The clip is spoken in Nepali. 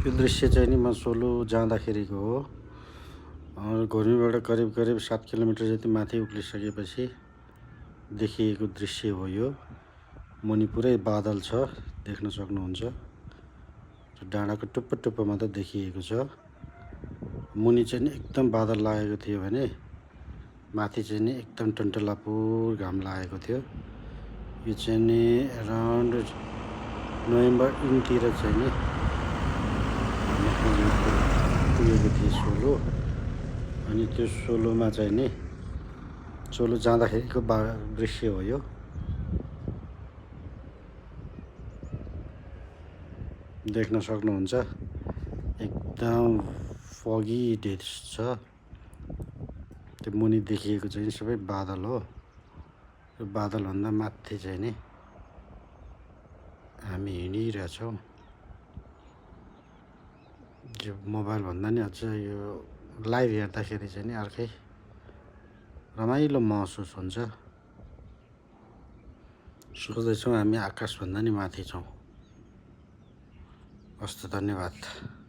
यो दृश्य चाहिँ नि म सोलु जाँदाखेरिको हो। घुर्मीबाट करिब 7 किलोमिटर जति माथि उक्लिसकेपछि देखिएको दृश्य हो यो। मुनि पुरै बादल छ, देख्न सक्नुहुन्छ। डाँडाको टुप्पो मात्र देखिएको छ। मुनि चाहिँ नि एकदम बादल लागेको थियो भने माथि चाहिँ नि एकदम टन्टलापुर घाम लागेको थियो। यो चाहिँ नि अराउन्ड नोभेम्बर इन्डतिर चाहिँ नि पुगेको थिएँ सोलो। अनि त्यो सोलोमा चाहिँ नि सोलो जाँदाखेरिको दृश्य हो यो। देख्न सक्नुहुन्छ एकदम फगी डे छ। त्यो मुनि देखिएको चाहिँ सबै बादल हो। यो बादलभन्दा माथि चाहिँ नि हामी हिँडिरहेछौँ। यो मोबाइल भन्दा नि अझ यो लाइभ हेर्दाखेरि चाहिँ नि अर्कै रमाइलो महसुस हुन्छ। सोच्दैछौँ हामी आकाशभन्दा नि माथि छौँ। हस्त धन्यवाद।